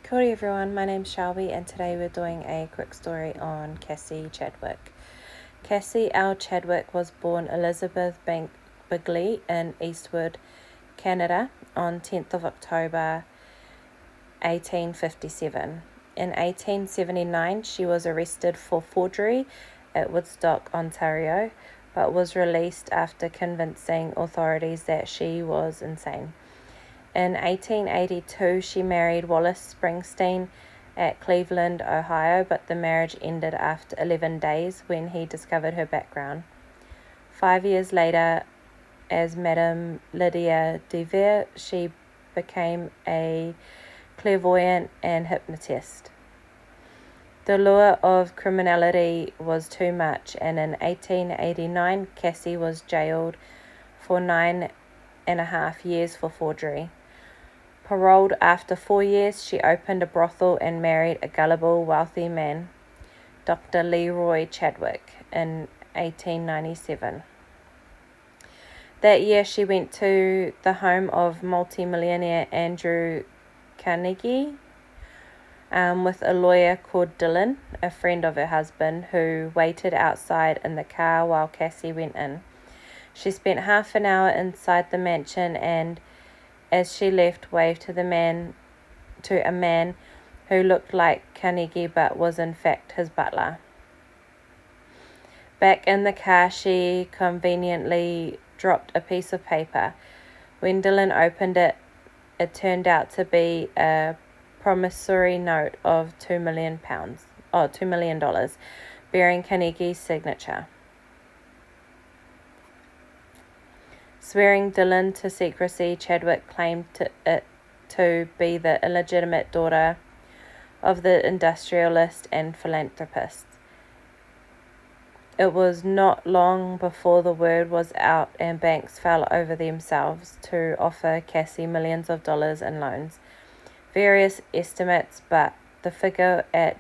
Kia ora everyone, my name's Shelby and today we're doing a quick story on Cassie Chadwick. Cassie L. Chadwick was born Elizabeth Bigley in Eastwood, Canada on 10th of October 1857. In 1879 she was arrested for forgery at Woodstock, Ontario, but was released after convincing authorities that she was insane. In 1882, she married Wallace Springsteen at Cleveland, Ohio, but the marriage ended after 11 days when he discovered her background. 5 years later, as Madame Lydia DeVere, she became a clairvoyant and hypnotist. The lure of criminality was too much, and in 1889, Cassie was jailed for 9.5 years for forgery. Paroled after 4 years, she opened a brothel and married a gullible, wealthy man, Dr. Leroy Chadwick, in 1897. That year, she went to the home of multimillionaire Andrew Carnegie with a lawyer called Dylan, a friend of her husband, who waited outside in the car while Cassie went in. She spent half an hour inside the mansion and, as she left, waved to a man who looked like Carnegie but was in fact his butler. Back in the car, she conveniently dropped a piece of paper. When Dylan opened it, it turned out to be a promissory note of $2 million, bearing Carnegie's signature. Swearing Dylan to secrecy, Chadwick claimed it to be the illegitimate daughter of the industrialist and philanthropist. It was not long before the word was out and banks fell over themselves to offer Cassie millions of dollars in loans. Various estimates, but the figure at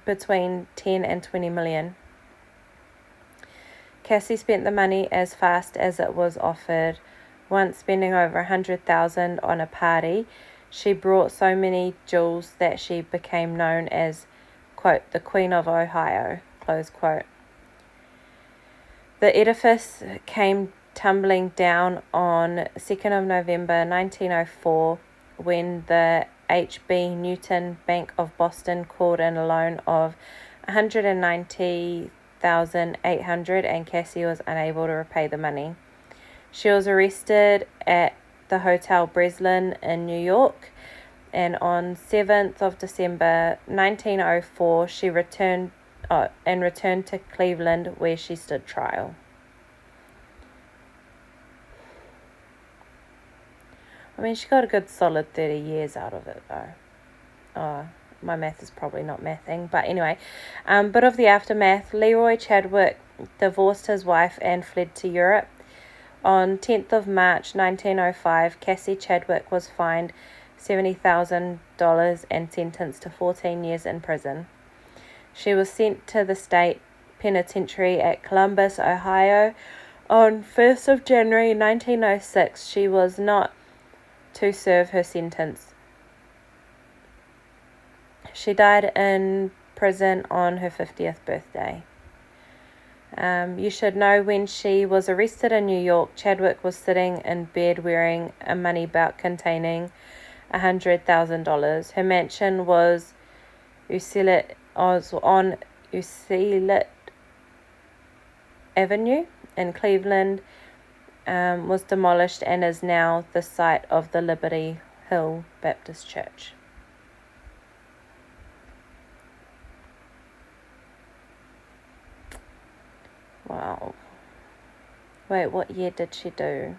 between 10 and 20 million. Cassie spent the money as fast as it was offered. Once spending over $100,000 on a party, she brought so many jewels that she became known as, quote, the Queen of Ohio, close quote. The edifice came tumbling down on 2nd of November 1904 when the H.B. Newton Bank of Boston called in a loan of $190,800 and Cassie was unable to repay the money. She was arrested at the Hotel Breslin in New York, and on 7th of December 1904 she returned to Cleveland, where she stood trial. I mean, she got a good solid 30 years out of it though. My math is probably not mathing, but anyway. Bit of the aftermath. Leroy Chadwick divorced his wife and fled to Europe. On 10th of March 1905, Cassie Chadwick was fined $70,000 and sentenced to 14 years in prison. She was sent to the state penitentiary at Columbus, Ohio. On 1st of January 1906, she was not to serve her sentence. She died in prison on her 50th birthday. You should know, when she was arrested in New York, Chadwick was sitting in bed wearing a money belt containing $100,000. Her mansion was on Ucillette Avenue in Cleveland, was demolished and is now the site of the Liberty Hill Baptist Church. Wow. Wait, what year did she do?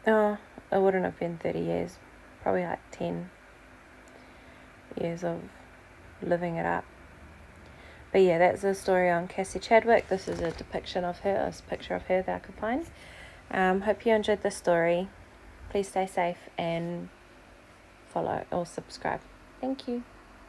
Oh, it wouldn't have been 30 years. Probably like 10 years of living it up. But yeah, that's the story on Cassie Chadwick. This is a depiction of her, a picture of her that I could find. Hope you enjoyed this story. Please stay safe and follow or subscribe. Thank you.